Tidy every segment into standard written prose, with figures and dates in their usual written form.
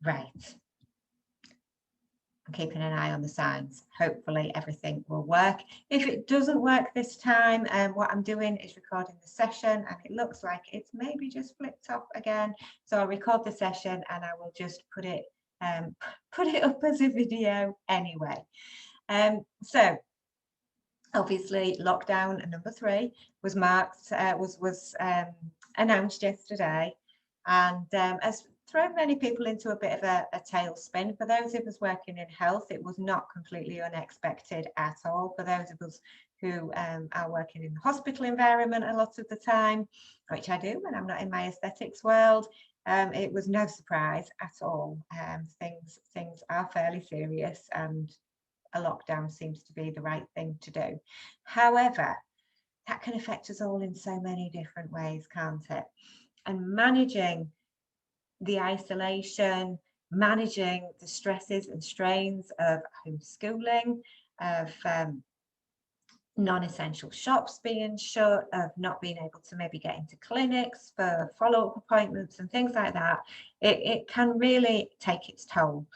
Right. I'm keeping an eye on the signs. Hopefully everything will work. If it doesn't work this time, what I'm doing is recording the session, and it looks like it's maybe just flipped off again. So I'll record the session and I will just put it up as a video anyway. So obviously lockdown number 3 was announced yesterday, and has thrown many people into a bit of a tailspin. For those of us working in health, it was not completely unexpected at all. For those of us who are working in the hospital environment a lot of the time, which I do when I'm not in my aesthetics world, it was no surprise at all. Things are fairly serious, and a lockdown seems to be the right thing to do. However, that can affect us all in so many different ways, can't it? And managing the isolation, managing the stresses and strains of homeschooling, of non-essential shops being shut, of not being able to maybe get into clinics for follow-up appointments and things like that, it can really take its toll.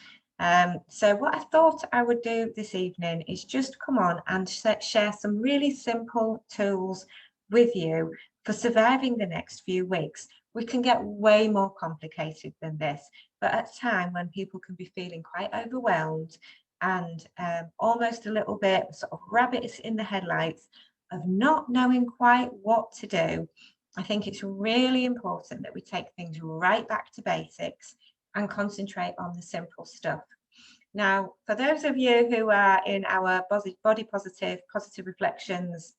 So what I thought I would do this evening is just come on and share some really simple tools with you for surviving the next few weeks. We can get way more complicated than this, but at a time when people can be feeling quite overwhelmed and almost a little bit sort of rabbits in the headlights of not knowing quite what to do, I think it's really important that we take things right back to basics and concentrate on the simple stuff. Now, for those of you who are in our body positive reflections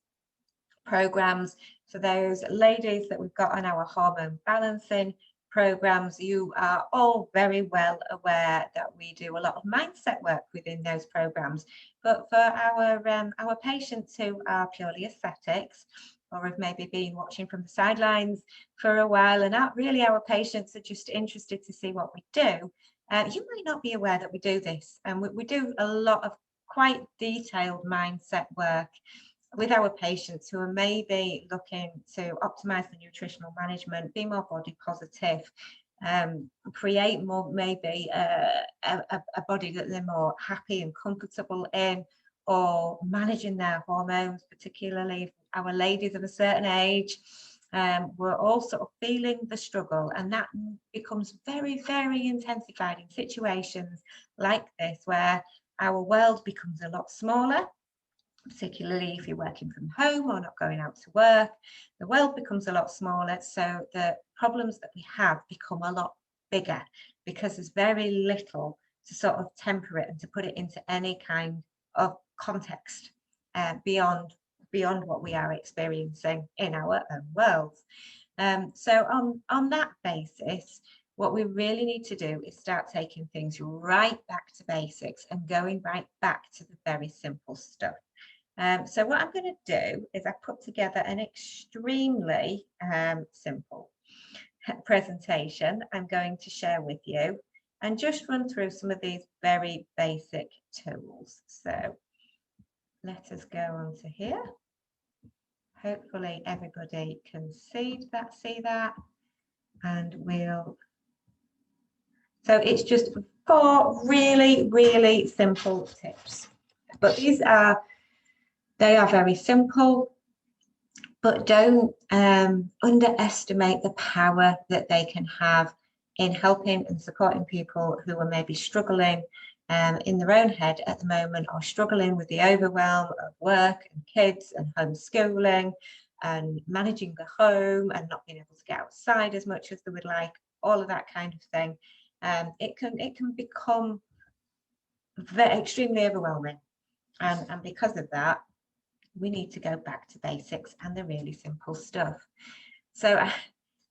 programs, for those ladies that we've got on our hormone balancing programs, you are all very well aware that we do a lot of mindset work within those programs. But for our patients who are purely aesthetics, or have maybe been watching from the sidelines for a while and aren't really our patients, are just interested to see what we do, you might not be aware that we do this. And we do a lot of quite detailed mindset work with our patients who are maybe looking to optimize the nutritional management, be more body positive, create more maybe a body that they're more happy and comfortable in, or managing their hormones, particularly our ladies of a certain age. We're all sort of feeling the struggle, and that becomes very, very intensified in situations like this, where our world becomes a lot smaller. Particularly if you're working from home or not going out to work, the world becomes a lot smaller, so the problems that we have become a lot bigger because there's very little to sort of temper it and to put it into any kind of context beyond what we are experiencing in our own worlds. So on that basis, what we really need to do is start taking things right back to basics and going right back to the very simple stuff. So what I'm going to do is I put together an extremely simple presentation I'm going to share with you and just run through some of these very basic tools. So let us go on to here. Hopefully everybody can see that, and so it's just 4 really, really simple tips, but they are very simple, but don't underestimate the power that they can have in helping and supporting people who are maybe struggling in their own head at the moment, or struggling with the overwhelm of work and kids and homeschooling and managing the home and not being able to get outside as much as they would like, all of that kind of thing. It can become extremely overwhelming, and because of that, we need to go back to basics and the really simple stuff. So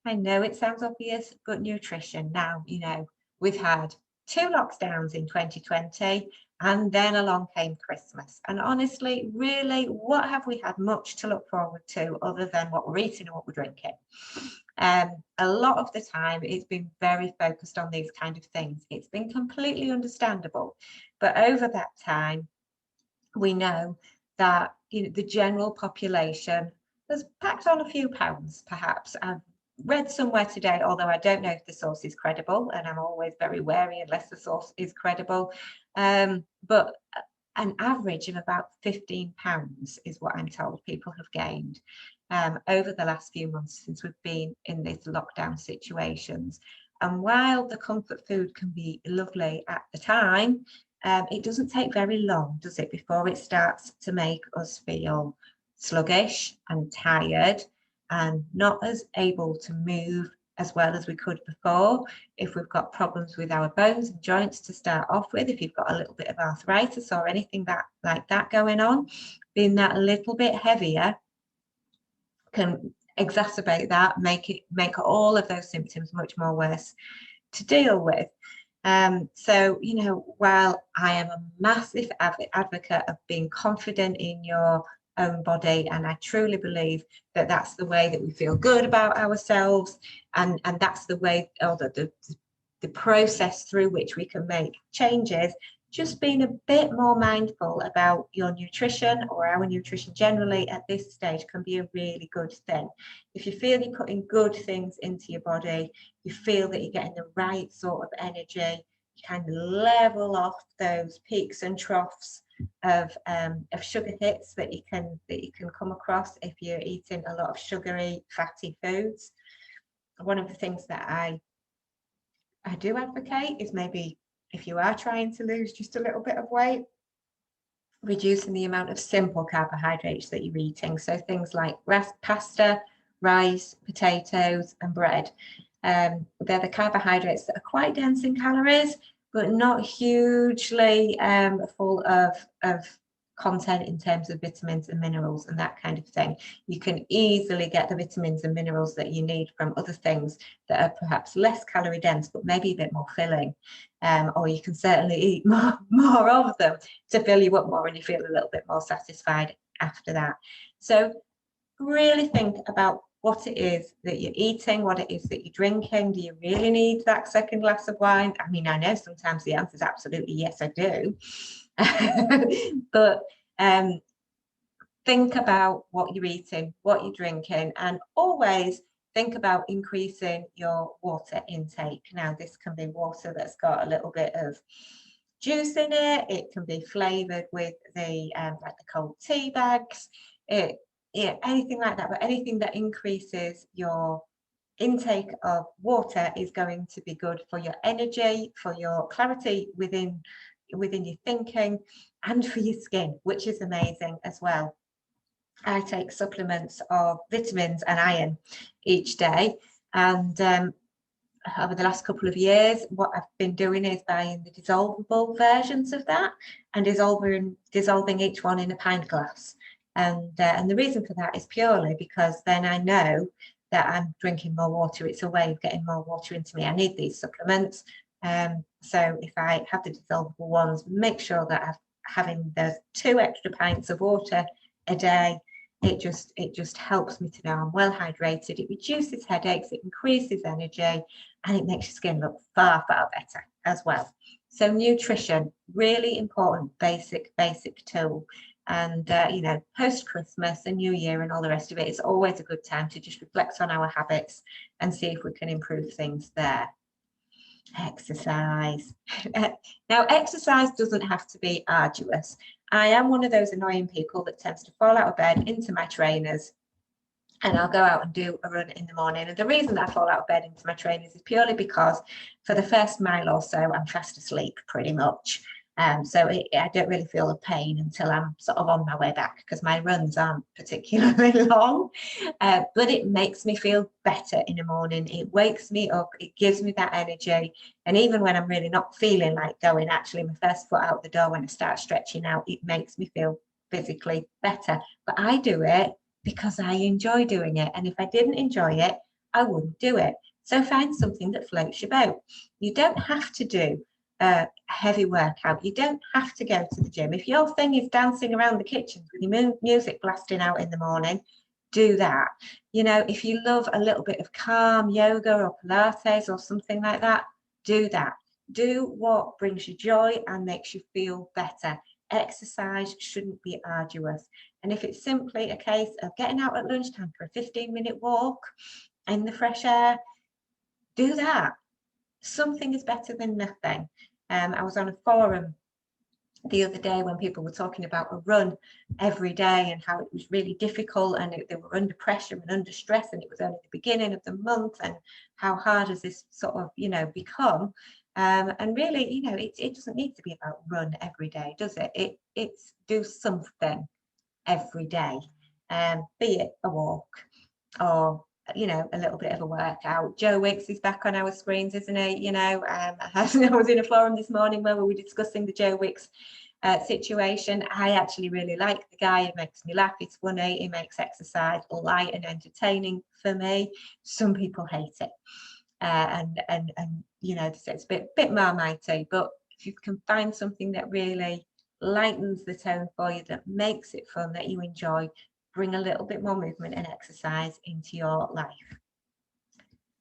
I know it sounds obvious, but nutrition now, we've had 2 lockdowns in 2020, and then along came Christmas. And honestly, really, what have we had much to look forward to other than what we're eating and what we're drinking? A lot of the time it's been very focused on these kind of things. It's been completely understandable. But over that time, we know that the general population has packed on a few pounds, perhaps, read somewhere today, although I don't know if the source is credible, and I'm always very wary unless the source is credible, but an average of about 15 pounds is what I'm told people have gained over the last few months since we've been in these lockdown situations. And while the comfort food can be lovely at the time, it doesn't take very long, does it, before it starts to make us feel sluggish and tired and not as able to move as well as we could before. If we've got problems with our bones and joints to start off with, if you've got a little bit of arthritis or anything like that going on, being that little bit heavier can exacerbate that, make all of those symptoms much more worse to deal with. So, you know, while I am a massive advocate of being confident in your own body, and I truly believe that that's the way that we feel good about ourselves, and that's the way, or the process through which we can make changes, just being a bit more mindful about your nutrition, or our nutrition generally at this stage, can be a really good thing. If you feel you're putting good things into your body, you feel that you're getting the right sort of energy, you kind of level off those peaks and troughs of sugar hits that you can come across if you're eating a lot of sugary, fatty foods. One of the things that I do advocate is, maybe if you are trying to lose just a little bit of weight, reducing the amount of simple carbohydrates that you're eating. So things like pasta, rice, potatoes, and bread. They're the carbohydrates that are quite dense in calories, but not hugely full of content in terms of vitamins and minerals and that kind of thing. You can easily get the vitamins and minerals that you need from other things that are perhaps less calorie dense, but maybe a bit more filling. Or you can certainly eat more of them to fill you up more, and you feel a little bit more satisfied after that. So really think about what it is that you're eating, what it is that you're drinking. Do you really need that second glass of wine? I mean, I know sometimes the answer is absolutely yes, I do. But think about what you're eating, what you're drinking, and always think about increasing your water intake. Now, this can be water that's got a little bit of juice in it. It can be flavored with the like the cold tea bags. Anything like that, but anything that increases your intake of water is going to be good for your energy, for your clarity within your thinking, and for your skin, which is amazing as well. I take supplements of vitamins and iron each day, and over the last couple of years, what I've been doing is buying the dissolvable versions of that and dissolving each one in a pint glass. And the reason for that is purely because then I know that I'm drinking more water. It's a way of getting more water into me. I need these supplements. So if I have the dissolvable ones, make sure that I'm having those 2 extra pints of water a day. It just helps me to know I'm well hydrated. It reduces headaches, it increases energy, and it makes your skin look far, far better as well. So nutrition, really important, basic tool. And you know, post Christmas and New Year and all the rest of it, it's always a good time to just reflect on our habits and see if we can improve things there. Exercise. Now, exercise doesn't have to be arduous. I am one of those annoying people that tends to fall out of bed into my trainers, and I'll go out and do a run in the morning. And the reason that I fall out of bed into my trainers is purely because for the first mile or so, I'm fast asleep pretty much. So I don't really feel the pain until I'm sort of on my way back, because my runs aren't particularly long. But it makes me feel better in the morning. It wakes me up. It gives me that energy. And even when I'm really not feeling like going, actually, my first foot out the door, when I start stretching out, it makes me feel physically better. But I do it because I enjoy doing it. And if I didn't enjoy it, I wouldn't do it. So find something that floats your boat. You don't have to do a heavy workout. You don't have to go to the gym. If your thing is dancing around the kitchen with your music blasting out in the morning, do that. You know, if you love a little bit of calm yoga or Pilates or something like that, do that. Do what brings you joy and makes you feel better. Exercise shouldn't be arduous. And if it's simply a case of getting out at lunchtime for a 15-minute walk, in the fresh air, do that. Something is better than nothing. I was on a forum the other day when people were talking about a run every day and how it was really difficult, and they were under pressure and under stress, and it was only the beginning of the month, and how hard has this sort of, you know, become. And really, you know, it doesn't need to be about run every day, does it? It's do something every day, be it a walk or, you know, a little bit of a workout. Joe Wicks is back on our screens, isn't he? You know, I was in a forum this morning where we were discussing the Joe Wicks situation. I actually really like the guy. He makes me laugh. He's funny. He makes exercise light and entertaining for me. Some people hate it, and you know, it's a bit marmitey. But if you can find something that really lightens the tone for you, that makes it fun, that you enjoy, bring a little bit more movement and exercise into your life.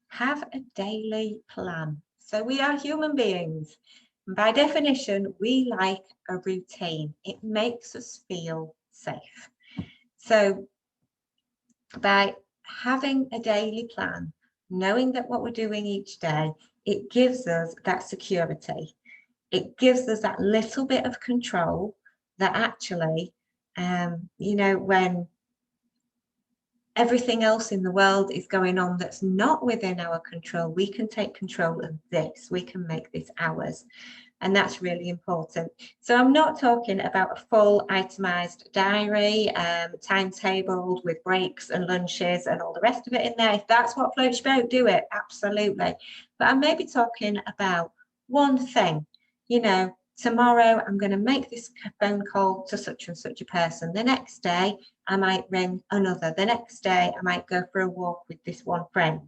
Have a daily plan. So we are human beings. By definition, we like a routine. It makes us feel safe. So by having a daily plan, knowing that what we're doing each day, it gives us that security. It gives us that little bit of control that actually, you know, when everything else in the world is going on that's not within our control, we can take control of this. We can make this ours. And that's really important. So I'm not talking about a full itemized diary, timetabled with breaks and lunches and all the rest of it in there. If that's what floats your boat, do it, absolutely. But I may be talking about one thing. You know, tomorrow I'm going to make this phone call to such and such a person. The next day I might ring another. The next day I might go for a walk with this one friend.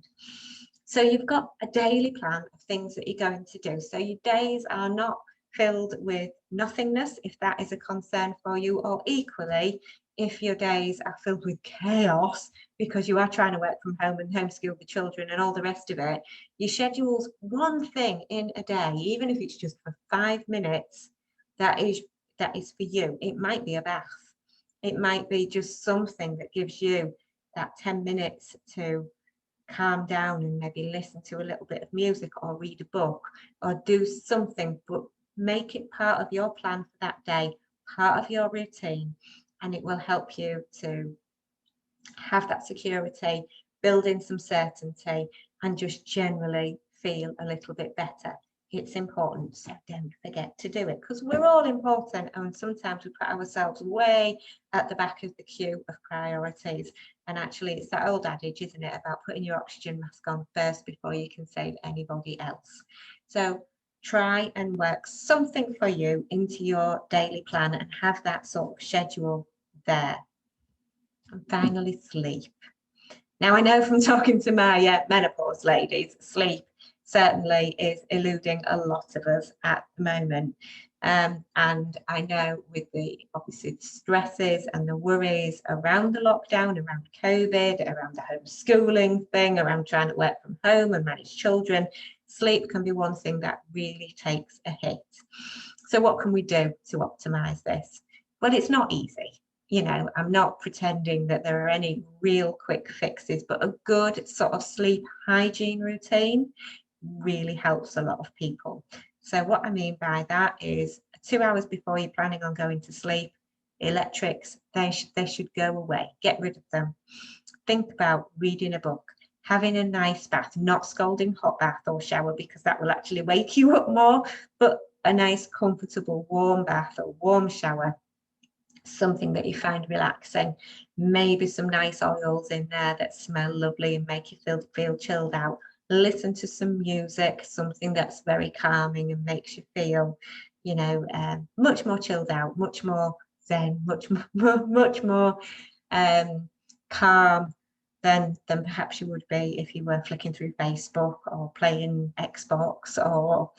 So you've got a daily plan of things that you're going to do. So your days are not filled with nothingness, if that is a concern for you, or equally, if your days are filled with chaos because you are trying to work from home and homeschool the children and all the rest of it, you schedule one thing in a day, even if it's just for 5 minutes, that is for you. It might be a bath. It might be just something that gives you that 10 minutes to calm down and maybe listen to a little bit of music or read a book or do something, but make it part of your plan for that day, part of your routine, and it will help you to have that security, build in some certainty, and just generally feel a little bit better. It's important, so don't forget to do it, because we're all important, and sometimes we put ourselves way at the back of the queue of priorities. And actually, it's that old adage, isn't it, about putting your oxygen mask on first before you can save anybody else. So try and work something for you into your daily plan and have that sort of schedule there. And finally, sleep. Now, I know from talking to my menopause ladies, sleep certainly is eluding a lot of us at the moment. And I know with obviously the stresses and the worries around the lockdown, around COVID, around the homeschooling thing, around trying to work from home and manage children, sleep can be one thing that really takes a hit. So what can we do to optimize this? Well, it's not easy. You know, I'm not pretending that there are any real quick fixes, but a good sort of sleep hygiene routine really helps a lot of people. So what I mean by that is 2 hours before you're planning on going to sleep, electrics, they should go away. Get rid of them. Think about reading a book, having a nice bath, not scalding hot bath or shower, because that will actually wake you up more, but a nice comfortable warm bath or warm shower, something that you find relaxing, maybe some nice oils in there that smell lovely and make you feel chilled out. Listen to some music, something that's very calming and makes you feel, you know, much more chilled out, much more zen, much more calm than perhaps you would be if you were flicking through Facebook or playing Xbox or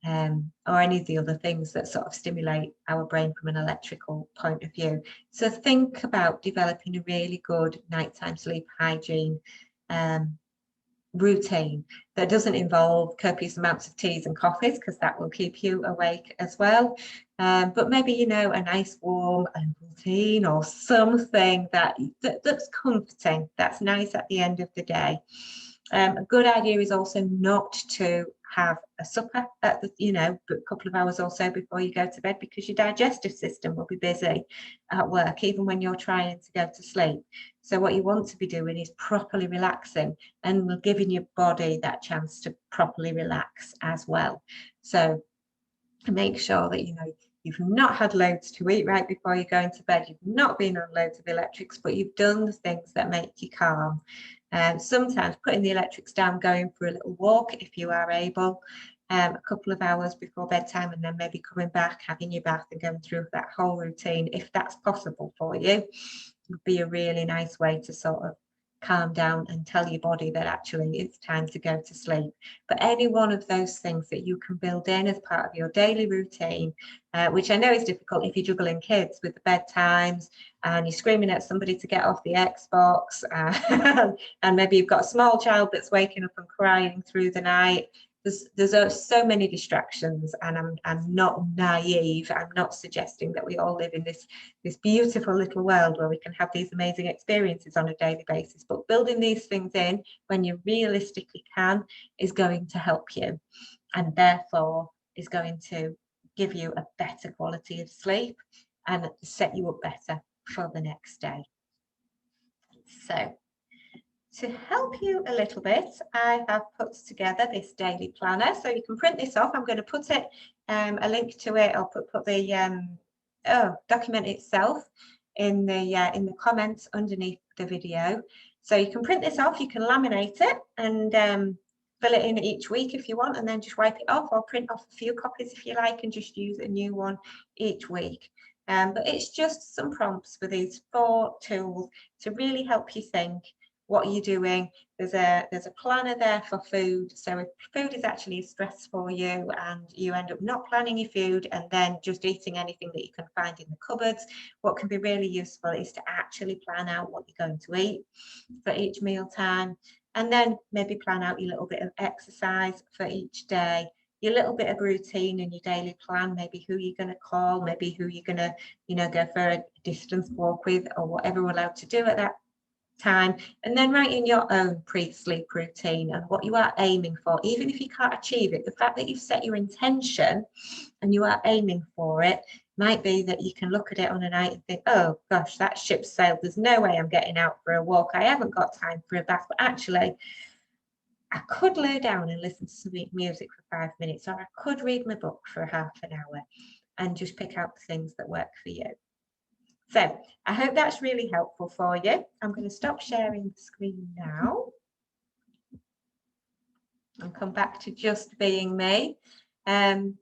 any of the other things that sort of stimulate our brain from an electrical point of view. So think about developing a really good nighttime sleep hygiene routine that doesn't involve copious amounts of teas and coffees, because that will keep you awake as well. But maybe, you know, a nice warm routine or something that's comforting, that's nice at the end of the day. A good idea is also not to have a supper at the, a couple of hours or so before you go to bed, because your digestive system will be busy at work, even when you're trying to go to sleep. So what you want to be doing is properly relaxing and giving your body that chance to properly relax as well. So make sure that, you've not had loads to eat right before you go into bed. You've not been on loads of electrics, but you've done the things that make you calm. Sometimes putting the electrics down, going for a little walk if you are able, a couple of hours before bedtime, and then maybe coming back, having your bath and going through that whole routine, if that's possible for you, would be a really nice way to sort of calm down and tell your body that actually it's time to go to sleep. But any one of those things that you can build in as part of your daily routine, which I know is difficult if you're juggling kids with the bedtimes and you're screaming at somebody to get off the Xbox, and maybe you've got a small child that's waking up and crying through the night. There's so many distractions, and I'm not naive. I'm not suggesting that we all live in this beautiful little world where we can have these amazing experiences on a daily basis. But building these things in when you realistically can is going to help you, and therefore is going to give you a better quality of sleep and set you up better for the next day. So, to help you a little bit, I have put together this daily planner. So you can print this off. I'm going to put it, a link to it. I'll put the document itself in the comments underneath the video. So you can print this off. You can laminate it and fill it in each week if you want, and then just wipe it off, or print off a few copies if you like and just use a new one each week. But it's just some prompts for these 4 tools to really help you think. What are you doing? There's a planner there for food. So if food is actually a stress for you and you end up not planning your food and then just eating anything that you can find in the cupboards, what can be really useful is to actually plan out what you're going to eat for each meal time, and then maybe plan out your little bit of exercise for each day, your little bit of routine in your daily plan, maybe who you're going to call, maybe who you're going to, go for a distance walk with, or whatever we're allowed to do at that time, and then write in your own pre-sleep routine and what you are aiming for. Even if you can't achieve it, the fact that you've set your intention and you are aiming for it might be that you can look at it on a night and think, oh gosh, that ship sailed, there's no way I'm getting out for a walk, I haven't got time for a bath, but actually I could lay down and listen to some music for 5 minutes, or I could read my book for half an hour, and just pick out the things that work for you. So I hope that's really helpful for you. I'm going to stop sharing the screen now and come back to just being me. And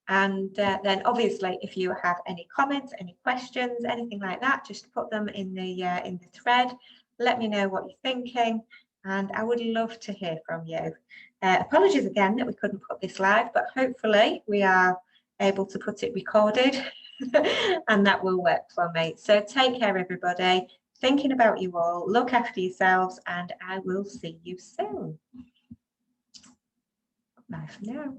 then obviously, if you have any comments, any questions, anything like that, just put them in the thread. Let me know what you're thinking, and I would love to hear from you. Apologies again that we couldn't put this live, but hopefully we are able to put it recorded and that will work for me. So take care, everybody. Thinking about you all. Look after yourselves, and I will see you soon. Bye for now.